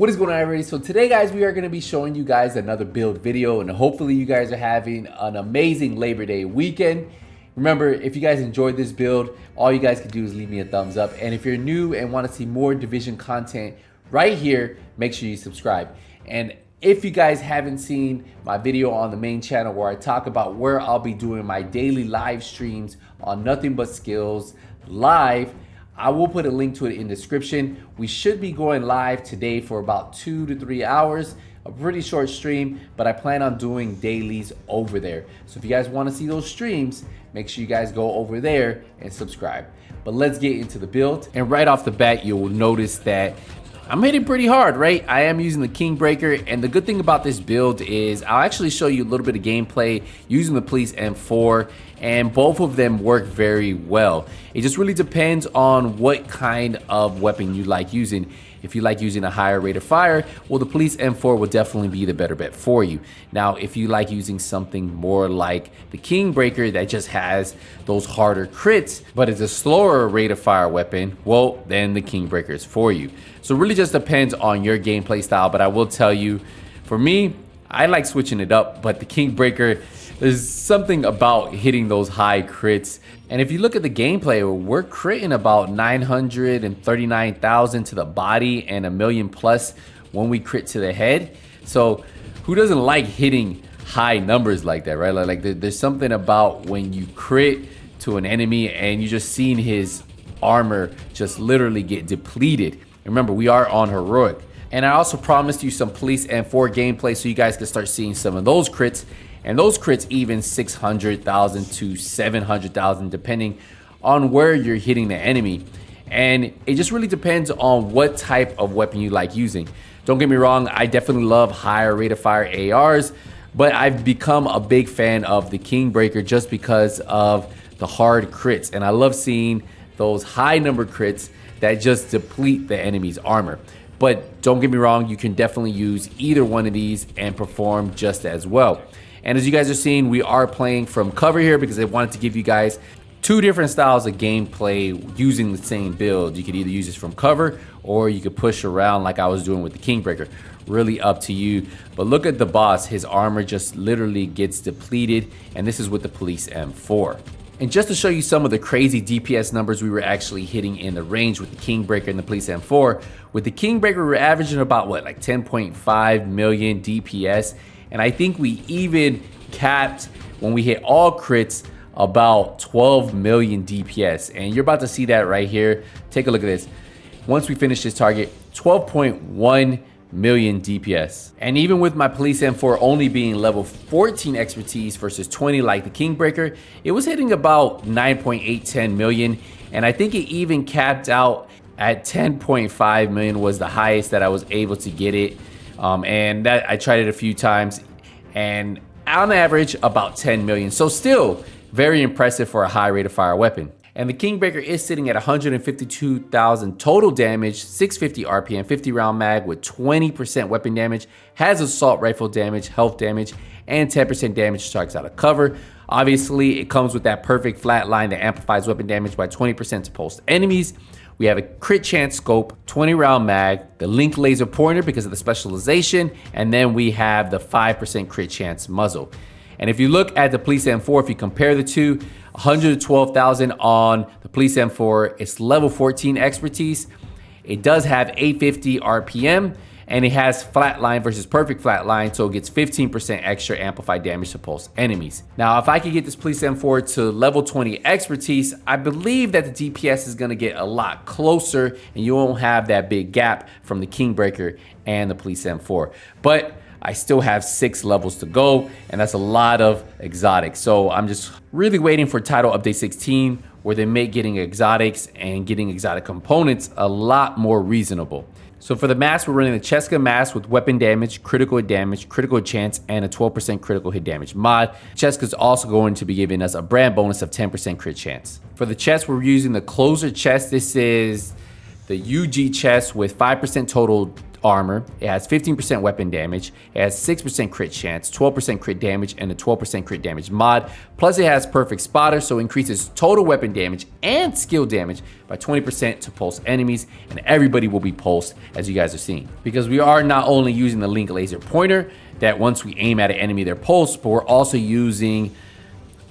What is going on, everybody? So today, guys, we are going to be showing you guys another build video, and hopefully you guys are having an amazing Labor Day weekend. Remember, if you guys enjoyed this build, all you guys can do is leave me a thumbs up. And if you're new and want to see more Division content right here, make sure you subscribe. And if you guys haven't seen my video on the main channel where I talk about where I'll be doing my daily live streams on Nothing But Skills live, I will put a link to it in the description. We should be going live today for about 2 to 3 hours, a pretty short stream, but I plan on doing dailies over there. So if you guys want to see those streams, make sure you guys go over there and subscribe. But let's get into the build. And right off the bat, you'll notice that I'm hitting pretty hard, right? I am using the King Breaker, and the good thing about this build is I'll actually show you a little bit of gameplay using the Police M4, and both of them work very well. It just really depends on what kind of weapon you like using. If you like using a higher rate of fire, well, the Police M4 will definitely be the better bet for you. Now, if you like using something more like the King Breaker that just has those harder crits, but it's a slower rate of fire weapon, well, then the King Breaker is for you. So it really just depends on your gameplay style, but I will tell you, for me, I like switching it up, but the King Breaker, there's something about hitting those high crits. And if you look at the gameplay, we're critting about 939,000 to the body and 1 million plus when we crit to the head. So who doesn't like hitting high numbers like that, right? Like there's something about when you crit to an enemy and you just seen his armor just literally get depleted. Remember, we are on heroic. And I also promised you some Police M4 gameplay so you guys can start seeing some of those crits. And those crits even 600,000 to 700,000 depending on where you're hitting the enemy. And it just really depends on what type of weapon you like using. Don't get me wrong, I definitely love higher rate of fire ARs, but I've become a big fan of the King Breaker just because of the hard crits. And I love seeing those high number crits that just deplete the enemy's armor. But don't get me wrong, you can definitely use either one of these and perform just as well. And as you guys are seeing, we are playing from cover here because I wanted to give you guys two different styles of gameplay using the same build. You could either use this from cover or you could push around like I was doing with the King Breaker. Really up to you. But look at the boss, his armor just literally gets depleted, and this is with the Police M4. And just to show you some of the crazy DPS numbers we were actually hitting in the range with the King Breaker and the Police M4, with the King Breaker we're averaging about what, like 10.5 million DPS. And I think we even capped, when we hit all crits, about 12 million DPS. And you're about to see that right here. Take a look at this. Once we finish this target, 12.1 million DPS. And even with my Police M4 only being level 14 expertise versus 20 like the King Breaker, it was hitting about 9.810 million. And I think it even capped out at 10.5 million was the highest that I was able to get it. And that I tried it a few times, and on average about 10 million. So still very impressive for a high rate of fire weapon. And the King Breaker is sitting at 152,000 total damage, 650 RPM, 50 round mag with 20% weapon damage, has assault rifle damage, health damage, and 10% damage to targets out of cover. Obviously, it comes with that perfect flat line that amplifies weapon damage by 20% to pulse enemies. We have a crit chance scope, 20 round mag, the link laser pointer because of the specialization, and then we have the 5% crit chance muzzle. And if you look at the Police M4, if you compare the two, 112,000 on the Police M4, it's level 14 expertise. It does have 850 RPM, and it has flatline versus perfect flatline, so it gets 15% extra amplified damage to pulse enemies. Now, if I could get this Police M4 to level 20 expertise, I believe that the DPS is gonna get a lot closer, and you won't have that big gap from the King Breaker and the Police M4. But I still have 6 levels to go, and that's a lot of exotics. So I'm just really waiting for Title Update 16, where they make getting exotics and getting exotic components a lot more reasonable. So for the mask, we're running the Cheska mask with weapon damage, critical chance, and a 12% critical hit damage mod. Cheska's also going to be giving us a brand bonus of 10% crit chance. For the chest, we're using the closer chest. This is the UG chest with 5% total armor, it has 15% weapon damage, it has 6% crit chance, 12% crit damage, and a 12% crit damage mod. Plus it has perfect spotter, so it increases total weapon damage and skill damage by 20% to pulse enemies, and everybody will be pulsed, as you guys are seeing. Because we are not only using the link laser pointer, that once we aim at an enemy, they're pulsed, but we're also using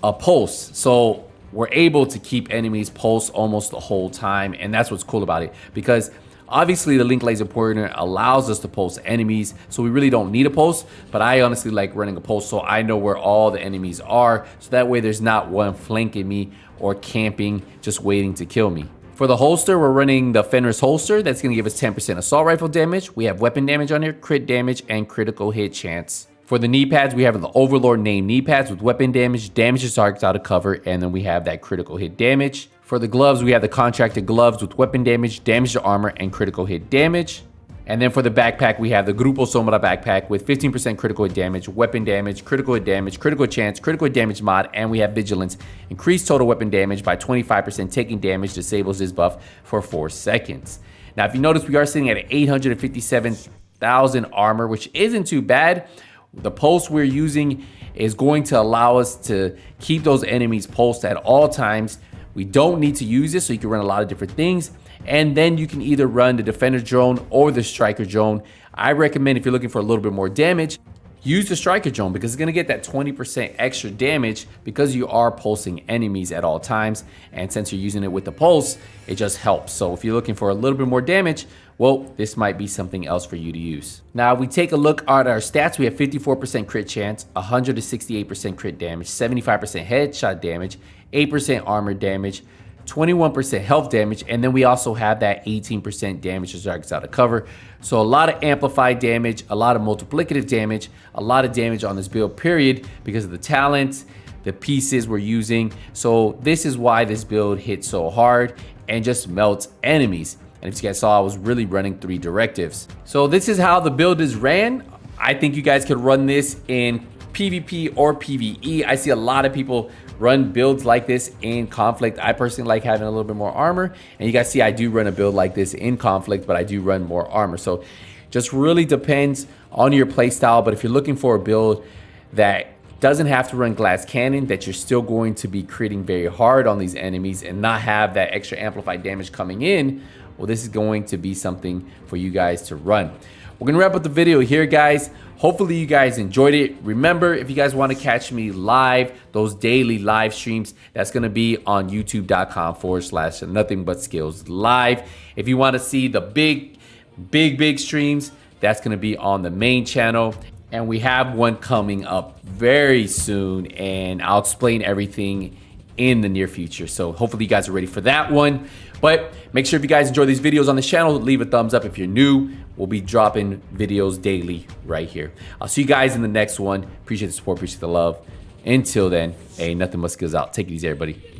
a pulse. So we're able to keep enemies pulsed almost the whole time, and that's what's cool about it. Because obviously the link laser pointer allows us to pulse enemies, so we really don't need a pulse, but I honestly like running a pulse so I know where all the enemies are, so that way there's not one flanking me or camping just waiting to kill me. For the holster, we're running the Fenris holster. That's going to give us 10% assault rifle damage. We have weapon damage on here, crit damage, and critical hit chance. For the knee pads, we have the Overlord name knee pads with weapon damage, damages targets out of cover, and then we have that critical hit damage. For the gloves, we have the contracted gloves with weapon damage, damage to armor, and critical hit damage. And then for the backpack, we have the Grupo Sombra backpack with 15% critical hit damage, weapon damage, critical chance, critical hit damage mod, and we have vigilance. Increased total weapon damage by 25%, taking damage disables this buff for 4 seconds. Now, if you notice, we are sitting at 857,000 armor, which isn't too bad. The pulse we're using is going to allow us to keep those enemies pulsed at all times. We don't need to use this, so you can run a lot of different things. And then you can either run the Defender drone or the Striker drone. I recommend, if you're looking for a little bit more damage, use the Striker drone, because it's going to get that 20% extra damage because you are pulsing enemies at all times. And since you're using it with the pulse, it just helps. So if you're looking for a little bit more damage, well, this might be something else for you to use. Now, if we take a look at our stats, we have 54% crit chance, 168% crit damage, 75% headshot damage, 8% armor damage, 21% health damage, and then we also have that 18% damage to targets out of cover. So a lot of amplified damage, a lot of multiplicative damage, a lot of damage on this build, period, because of the talents, the pieces we're using. So this is why this build hits so hard and just melts enemies. And if you guys saw, I was really running 3 directives. So this is how the build is ran. I think you guys could run this in PvP or PvE. I see a lot of people run builds like this in conflict. I personally like having a little bit more armor, and you guys see I do run a build like this in conflict, but I do run more armor. So just really depends on your play style. But if you're looking for a build that doesn't have to run glass cannon, that you're still going to be critting very hard on these enemies and not have that extra amplified damage coming in, well, this is going to be something for you guys to run. We're gonna wrap up the video here, guys. Hopefully you guys enjoyed it. Remember, if you guys want to catch me live, those daily live streams, that's going to be on youtube.com/nothingButSkills live. If you want to see the big streams, that's going to be on the main channel. And we have one coming up very soon, and I'll explain everything in the near future. So hopefully you guys are ready for that one. But make sure if you guys enjoy these videos on the channel, leave a thumbs up if you're new. We'll be dropping videos daily right here. I'll see you guys in the next one. Appreciate the support, appreciate the love. Until then, hey, nothing but skills out. Take it easy, everybody.